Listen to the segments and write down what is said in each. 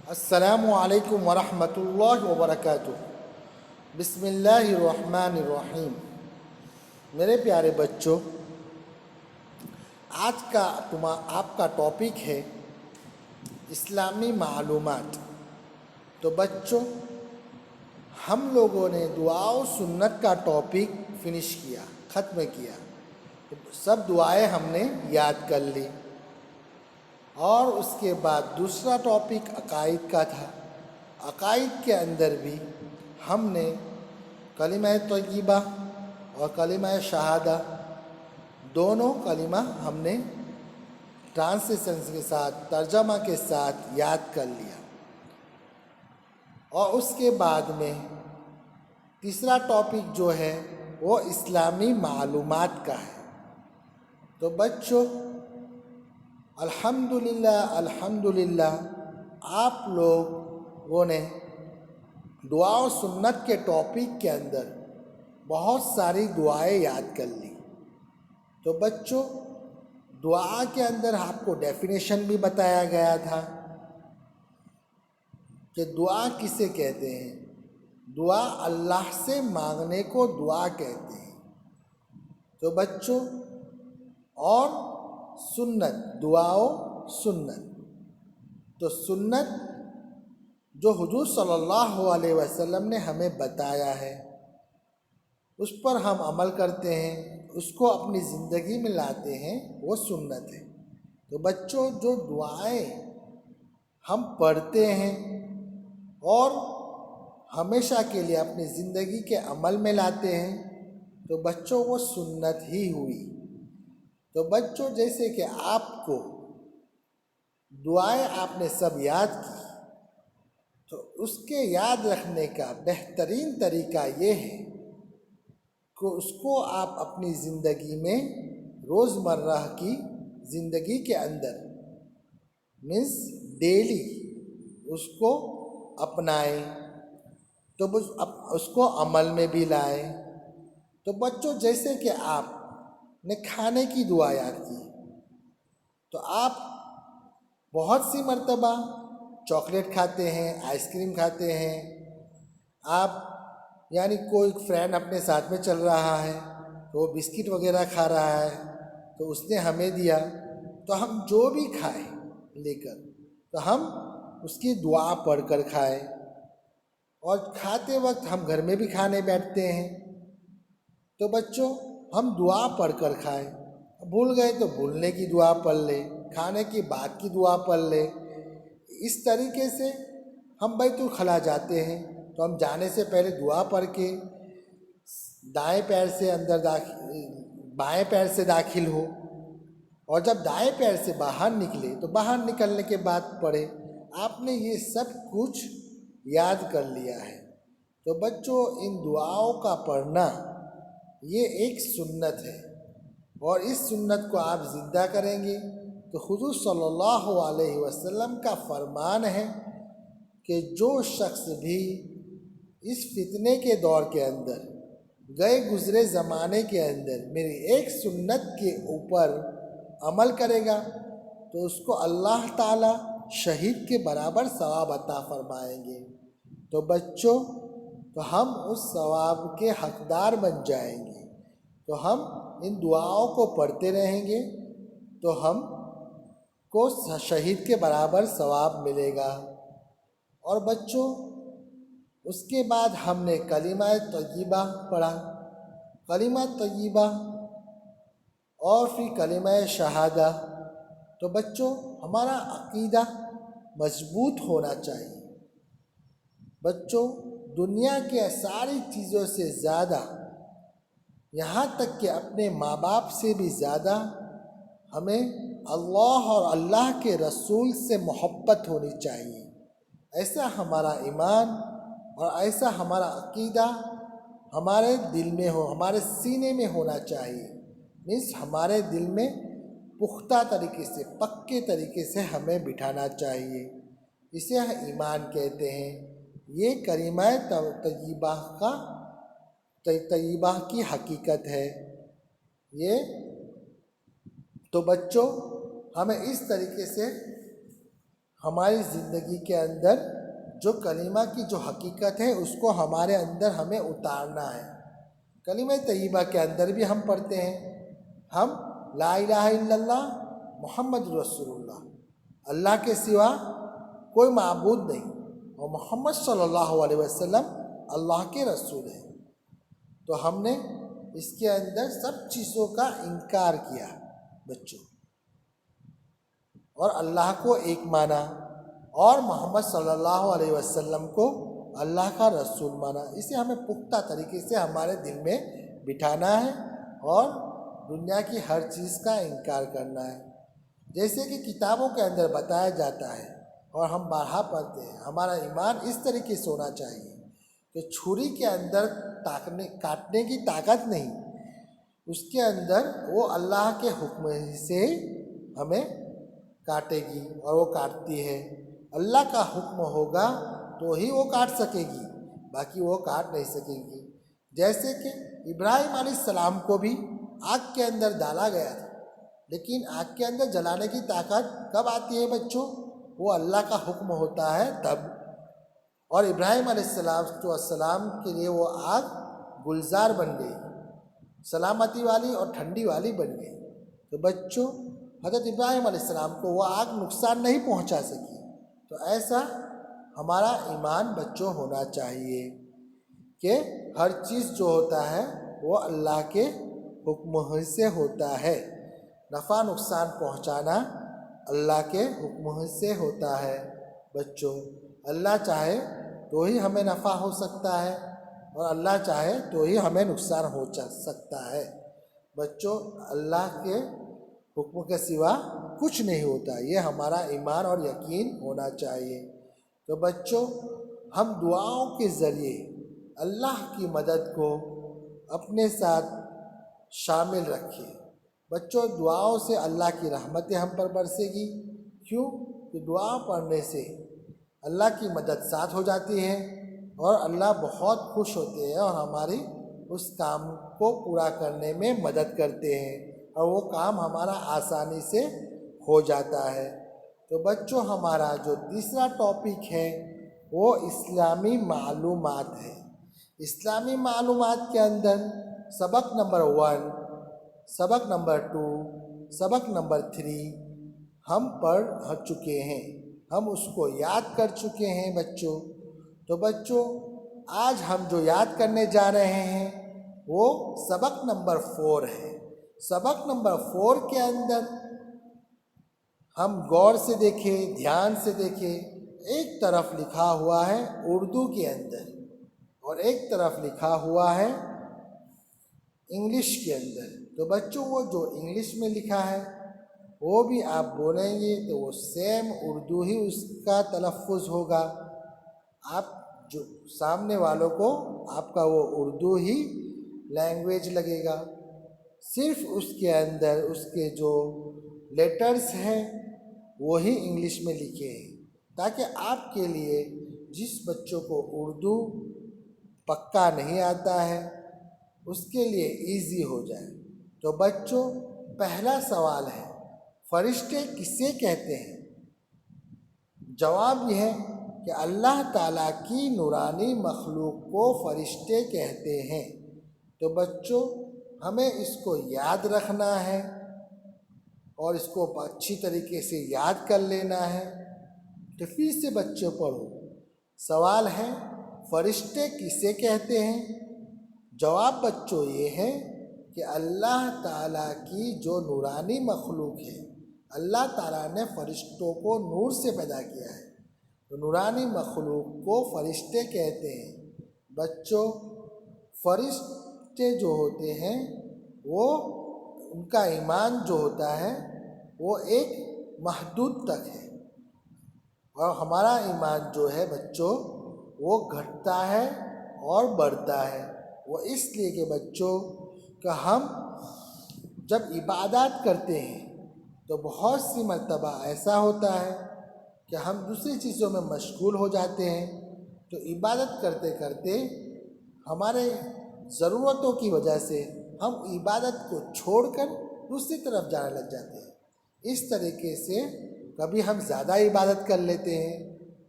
السلام علیکم ورحمۃ اللہ وبرکاتہ۔ بسم اللہ الرحمن الرحیم۔ میرے پیارے بچوں، آج کا آپ کا ٹاپک ہے اسلامی معلومات۔ تو بچوں، ہم لوگوں نے دعا و سنت کا ٹاپک فنش کیا، ختم کیا۔ سب دعائیں ہم نے یاد کر لی، اور اس کے بعد دوسرا ٹاپک عقائد کا تھا۔ عقائد کے اندر بھی ہم نے کلمہ طیبہ اور کلمہ شہادہ دونوں کلمہ ہم نے ٹرانسلیشن کے ساتھ، ترجمہ کے ساتھ یاد کر لیا۔ اور اس کے بعد میں تیسرا ٹاپک جو ہے وہ اسلامی معلومات کا ہے۔ تو بچوں، الحمدللہ آپ لوگوں نے دعا و سنت کے ٹاپک کے اندر بہت ساری دعائیں یاد کر لی۔ تو بچوں، دعا کے اندر آپ کو ڈیفینیشن بھی بتایا گیا تھا کہ دعا کسے کہتے ہیں۔ دعا اللہ سے مانگنے کو دعا کہتے ہیں۔ تو بچوں، اور سنت، دعا و سنت، تو سنت جو حضور صلی اللہ علیہ وسلم نے ہمیں بتایا ہے، اس پر ہم عمل کرتے ہیں، اس کو اپنی زندگی میں لاتے ہیں، وہ سنت ہے۔ تو بچوں، جو دعائیں ہم پڑھتے ہیں اور ہمیشہ کے لیے اپنی زندگی کے عمل میں لاتے ہیں، تو بچوں وہ سنت ہی ہوئی۔ تو بچوں، جیسے کہ آپ کو دعائیں آپ نے سب یاد کی، تو اس کے یاد رکھنے کا بہترین طریقہ یہ ہے کہ اس کو آپ اپنی زندگی میں روزمرہ کی زندگی کے اندر ڈیلی اس کو اپنائیں، تو اس کو عمل میں بھی لائیں۔ تو بچوں، جیسے کہ آپ نے کھانے کی دعا یاد کی، تو آپ بہت سی مرتبہ چاکلیٹ کھاتے ہیں، آئس کریم کھاتے ہیں، آپ یعنی کوئی فرینڈ اپنے ساتھ میں چل رہا ہے تو وہ بسکٹ وغیرہ کھا رہا ہے، تو اس نے ہمیں دیا، تو ہم جو بھی کھائیں لے کر، تو ہم اس کی دعا پڑھ کر کھائیں۔ اور کھاتے وقت ہم گھر میں بھی کھانے بیٹھتے ہیں، تو بچوں ہم دعا پڑھ کر کھائیں۔ بھول گئے تو بھولنے کی دعا پڑھ لیں، کھانے کے بعد کی دعا پڑھ لیں۔ اس طریقے سے ہم بیت الخلاء جاتے ہیں تو ہم جانے سے پہلے دعا پڑھ کے دائیں پیر سے بائیں پیر سے داخل ہو، اور جب دائیں پیر سے باہر نکلے تو باہر نکلنے کے بعد پڑھے۔ آپ نے یہ سب کچھ یاد کر لیا ہے۔ تو بچوں، ان دعاؤں کا پڑھنا یہ ایک سنت ہے، اور اس سنت کو آپ زندہ کریں گے تو حضور صلی اللہ علیہ وسلم کا فرمان ہے کہ جو شخص بھی اس فتنے کے دور کے اندر، گئے گزرے زمانے کے اندر میری ایک سنت کے اوپر عمل کرے گا، تو اس کو اللہ تعالیٰ شہید کے برابر ثواب عطا فرمائیں گے۔ تو بچوں، تو ہم اس ثواب کے حقدار بن جائیں گے۔ تو ہم ان دعاؤں کو پڑھتے رہیں گے تو ہم کو شہید کے برابر ثواب ملے گا۔ اور بچوں، اس کے بعد ہم نے کلمہ طیبہ پڑھا، کلمہ طیبہ اور پھر کلمہ شہادہ۔ تو بچوں، ہمارا عقیدہ مضبوط ہونا چاہیے۔ بچوں، دنیا کے ساری چیزوں سے زیادہ، یہاں تک کہ اپنے ماں باپ سے بھی زیادہ، ہمیں اللہ اور اللہ کے رسول سے محبت ہونی چاہیے۔ ایسا ہمارا ایمان اور ایسا ہمارا عقیدہ ہمارے دل میں ہو، ہمارے سینے میں ہونا چاہیے۔ ہمارے دل میں پختہ طریقے سے، پکے طریقے سے ہمیں بٹھانا چاہیے۔ اسے ایمان کہتے ہیں۔ یہ کلمہ طیبہ کی حقیقت ہے یہ۔ تو بچوں، ہمیں اس طریقے سے ہماری زندگی کے اندر جو کلمہ کی جو حقیقت ہے اس کو ہمارے اندر ہمیں اتارنا ہے۔ کلمہ طیبہ کے اندر بھی ہم پڑھتے ہیں، ہم لا الہ الا اللہ محمد رسول اللہ، اللہ کے سوا کوئی معبود نہیں، اور محمد صلی اللہ علیہ وسلم اللہ کے رسول ہیں۔ تو ہم نے اس کے اندر سب چیزوں کا انکار کیا بچوں، اور اللہ کو ایک مانا، اور محمد صلی اللہ علیہ وسلم کو اللہ کا رسول مانا۔ اسے ہمیں پختہ طریقے سے ہمارے دل میں بٹھانا ہے اور دنیا کی ہر چیز کا انکار کرنا ہے۔ جیسے کہ کتابوں کے اندر بتایا جاتا ہے اور ہم بارہا پڑھتے ہیں، ہمارا ایمان اس طریقے سے ہونا چاہیے کہ چھری کے اندر کاٹنے کی طاقت نہیں، اس کے اندر وہ اللہ کے حکم سے ہمیں کاٹے گی، اور وہ کاٹتی ہے۔ اللہ کا حکم ہوگا تو ہی وہ کاٹ سکے گی، باقی وہ کاٹ نہیں سکے گی۔ جیسے کہ ابراہیم علیہ السلام کو بھی آگ کے اندر ڈالا گیا تھا، لیکن آگ کے اندر جلانے کی طاقت کب آتی ہے بچوں؟ وہ اللہ کا حکم ہوتا ہے تب۔ اور ابراہیم علیہ السلام کے لیے وہ آگ گلزار بن گئی، سلامتی والی اور ٹھنڈی والی بن گئی۔ تو بچوں، حضرت ابراہیم علیہ السلام کو وہ آگ نقصان نہیں پہنچا سکی۔ تو ایسا ہمارا ایمان بچوں ہونا چاہیے کہ ہر چیز جو ہوتا ہے وہ اللہ کے حکم سے ہوتا ہے، نفع نقصان پہنچانا اللہ کے حکم سے ہوتا ہے بچوں۔ اللہ چاہے تو ہی ہمیں نفع ہو سکتا ہے، اور اللہ چاہے تو ہی ہمیں نقصان ہو سکتا ہے بچوں۔ اللہ کے حکم کے سوا کچھ نہیں ہوتا، یہ ہمارا ایمان اور یقین ہونا چاہیے۔ تو بچوں، ہم دعاؤں کے ذریعے اللہ کی مدد کو اپنے ساتھ شامل رکھیں بچوں۔ دعاؤں سے اللہ کی رحمتیں ہم پر برسے گی۔ کیوں؟ کہ دعا پڑھنے سے اللہ کی مدد ساتھ ہو جاتی ہے، اور اللہ بہت خوش ہوتے ہیں اور ہماری اس کام کو پورا کرنے میں مدد کرتے ہیں، اور وہ کام ہمارا آسانی سے ہو جاتا ہے۔ تو بچوں، ہمارا جو تیسرا ٹاپک ہے وہ اسلامی معلومات ہے۔ اسلامی معلومات کے اندر سبق نمبر 1، سبق نمبر 2، سبق نمبر 3 ہم پڑھ چکے ہیں، ہم اس کو یاد کر چکے ہیں بچوں۔ تو بچوں، آج ہم جو یاد کرنے جا رہے ہیں وہ سبق نمبر 4 ہے۔ سبق نمبر 4 کے اندر ہم غور سے دیکھیں، دھیان سے دیکھیں، ایک طرف لکھا ہوا ہے اردو کے اندر اور ایک طرف لکھا ہوا ہے انگلش کے اندر۔ تو بچوں، وہ جو انگلش میں لکھا ہے وہ بھی آپ بولیں گے تو وہ سیم اردو ہی اس کا تلفظ ہوگا۔ آپ جو سامنے والوں کو آپ کا وہ اردو ہی لینگویج لگے گا، صرف اس کے اندر اس کے جو لیٹرز ہیں وہی انگلش میں لکھے ہیں، تاکہ آپ کے لیے جس بچوں کو اردو پکا نہیں آتا ہے اس کے لیے ایزی ہو جائے۔ تو بچوں، پہلا سوال ہے، فرشتے کسے کہتے ہیں؟ جواب یہ ہے کہ اللہ تعالیٰ کی نورانی مخلوق کو فرشتے کہتے ہیں۔ تو بچوں، ہمیں اس کو یاد رکھنا ہے اور اس کو اچھی طریقے سے یاد کر لینا ہے۔ تو پھر سے بچوں پڑھو، سوال ہے فرشتے کسے کہتے ہیں؟ جواب بچوں یہ ہے کہ اللہ تعالیٰ کی جو نورانی مخلوق ہے، اللہ تعالیٰ نے فرشتوں کو نور سے پیدا کیا ہے، تو نورانی مخلوق کو فرشتے کہتے ہیں۔ بچوں، فرشتے جو ہوتے ہیں وہ ان کا ایمان جو ہوتا ہے وہ ایک محدود تک ہے، اور ہمارا ایمان جو ہے بچوں وہ گھٹتا ہے اور بڑھتا ہے۔ وہ اس لیے کہ بچوں کہ ہم جب عبادات کرتے ہیں تو بہت سی مرتبہ ایسا ہوتا ہے کہ ہم دوسری چیزوں میں مشغول ہو جاتے ہیں، تو عبادت کرتے کرتے ہمارے ضرورتوں کی وجہ سے ہم عبادت کو چھوڑ کر دوسری طرف جانے لگ جاتے ہیں۔ اس طریقے سے کبھی ہم زیادہ عبادت کر لیتے ہیں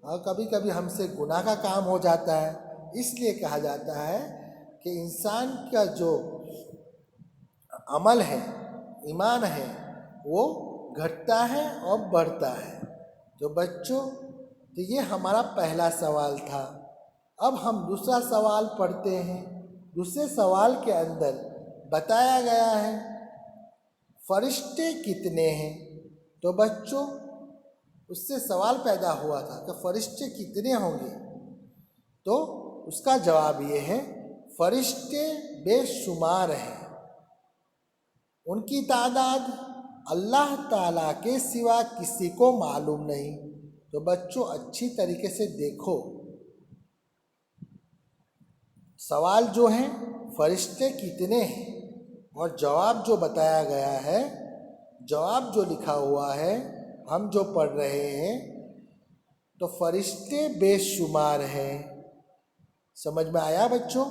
اور کبھی کبھی ہم سے گناہ کا کام ہو جاتا ہے. اس لیے کہا جاتا ہے کہ انسان کا جو عمل ہے، ایمان ہے، وہ گھٹتا ہے اور بڑھتا ہے. تو بچوں، تو یہ ہمارا پہلا سوال تھا. اب ہم دوسرا سوال پڑھتے ہیں. دوسرے سوال کے اندر بتایا گیا ہے فرشتے کتنے ہیں. تو بچوں، اس سے سوال پیدا ہوا تھا کہ فرشتے کتنے ہوں گے. تو اس کا جواب یہ ہے، فرشتے بے شمار ہیں. ان کی تعداد اللہ تعالیٰ کے سوا کسی کو معلوم نہیں. تو بچوں اچھی طریقے سے دیکھو، سوال جو ہیں فرشتے کتنے ہیں اور جواب جو بتایا گیا ہے، جواب جو لکھا ہوا ہے ہم جو پڑھ رہے ہیں، تو فرشتے بے شمار ہیں. سمجھ میں آیا بچوں؟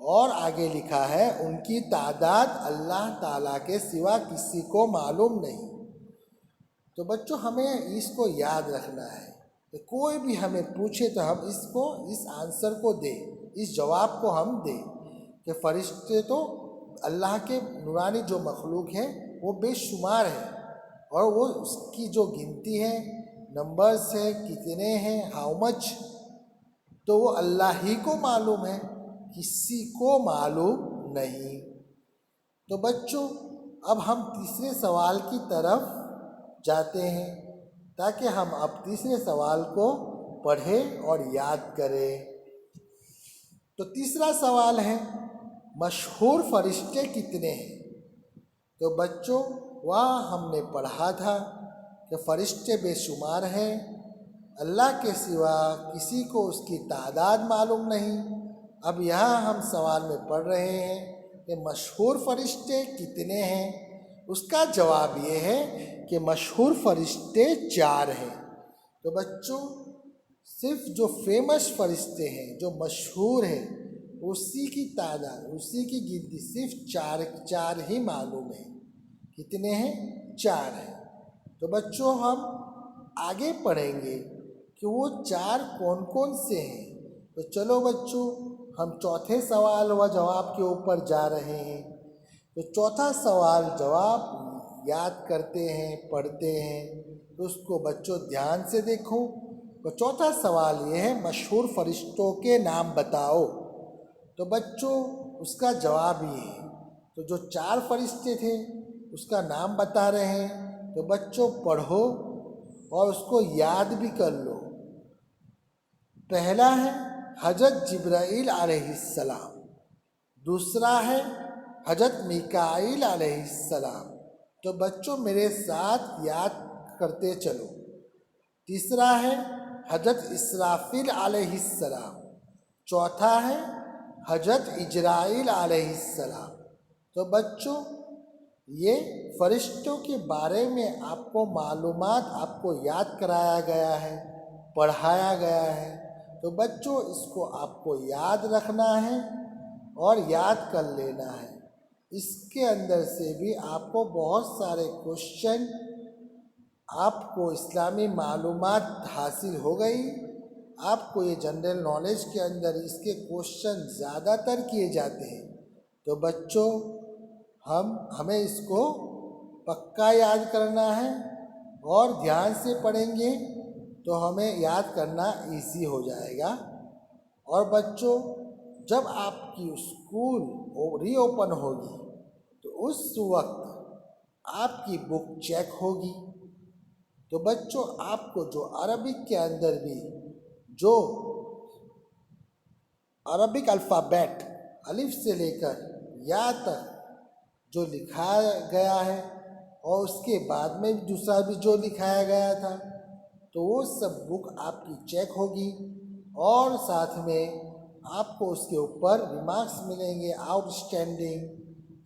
اور آگے لکھا ہے ان کی تعداد اللہ تعالیٰ کے سوا کسی کو معلوم نہیں. تو بچوں ہمیں اس کو یاد رکھنا ہے کہ کوئی بھی ہمیں پوچھے تو ہم اس آنسر کو دیں، اس جواب کو ہم دیں کہ فرشتے تو اللہ کے نورانی جو مخلوق ہے وہ بے شمار ہے، اور وہ اس کی جو گنتی ہے، نمبرز ہے، کتنے ہیں، ہاؤ مچ، تو وہ اللہ ہی کو معلوم ہے، کسی کو معلوم نہیں. تو بچوں اب ہم تیسرے سوال کی طرف جاتے ہیں تاکہ ہم اب تیسرے سوال کو پڑھیں اور یاد کریں. تو تیسرا سوال ہے مشہور فرشتے کتنے ہیں. تو بچوں وہاں ہم نے پڑھا تھا کہ فرشتے بے شمار ہیں، اللہ کے سوا کسی کو اس کی تعداد معلوم نہیں. اب یہاں ہم سوال میں پڑھ رہے ہیں کہ مشہور فرشتے کتنے ہیں. اس کا جواب یہ ہے کہ مشہور فرشتے 4 ہیں. تو بچوں صرف جو فیمس فرشتے ہیں، جو مشہور ہیں، اسی کی تعداد، اسی کی گنتی صرف چار ہی معلوم ہے. کتنے ہیں؟ 4 ہیں. تو بچوں ہم آگے پڑھیں گے کہ وہ 4 کون کون سے ہیں. تو چلو بچوں ہم چوتھے سوال و جواب کے اوپر جا رہے ہیں. تو چوتھا سوال جواب یاد کرتے ہیں، پڑھتے ہیں. تو اس کو بچوں دھیان سے دیکھو. تو چوتھا سوال یہ ہے مشہور فرشتوں کے نام بتاؤ. تو بچوں اس کا جواب یہ ہے، تو جو 4 فرشتے تھے اس کا نام بتا رہے ہیں. تو بچوں پڑھو اور اس کو یاد بھی کر لو. پہلا ہے حضرت جبرائیل علیہ السلام، دوسرا ہے حضرت میکائیل علیہ السلام. تو بچوں میرے ساتھ یاد کرتے چلو. تیسرا ہے حضرت اسرافیل علیہ السلام. چوتھا ہے حضرت اجرائیل علیہ السلام. تو بچوں یہ فرشتوں کے بارے میں آپ کو معلومات آپ کو یاد کرایا گیا ہے، پڑھایا گیا ہے. تو بچوں اس کو آپ کو یاد رکھنا ہے اور یاد کر لینا ہے. اس کے اندر سے بھی آپ کو بہت سارے کوشچن، آپ کو اسلامی معلومات حاصل ہو گئی. آپ کو یہ جنرل نالج کے اندر اس کے کوشچن زیادہ تر کیے جاتے ہیں. تو بچوں ہمیں اس کو پکا یاد کرنا ہے اور دھیان سے پڑھیں گے تو ہمیں یاد کرنا ایزی ہو جائے گا. اور بچوں جب آپ کی اسکول ری اوپن ہوگی تو اس وقت آپ کی بک چیک ہوگی. تو بچوں آپ کو جو عربک کے اندر بھی جو عربک الفابیٹ الف سے لے کر یا تک جو لکھا گیا ہے اور اس کے بعد میں دوسرا بھی جو لکھایا گیا تھا، تو وہ سب بک آپ کی چیک ہوگی. اور ساتھ میں آپ کو اس کے اوپر ریمارکس ملیں گے، آؤٹ اسٹینڈنگ،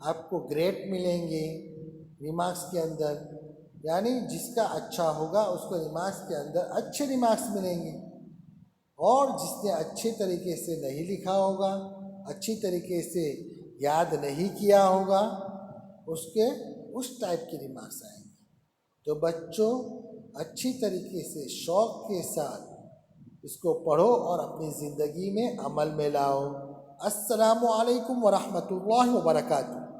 آپ کو گریڈ ملیں گے ریمارکس کے اندر. یعنی جس کا اچھا ہوگا اس کو ریمارکس کے اندر اچھے ریمارکس ملیں گے، اور جس نے اچھے طریقے سے نہیں لکھا ہوگا، اچھی طریقے سے یاد نہیں کیا ہوگا، اس کے اس ٹائپ کے ریمارکس آئیں گے. تو بچوں اچھی طریقے سے شوق کے ساتھ اس کو پڑھو اور اپنی زندگی میں عمل میں لاؤ۔ السلام علیکم ورحمۃ اللہ وبرکاتہ۔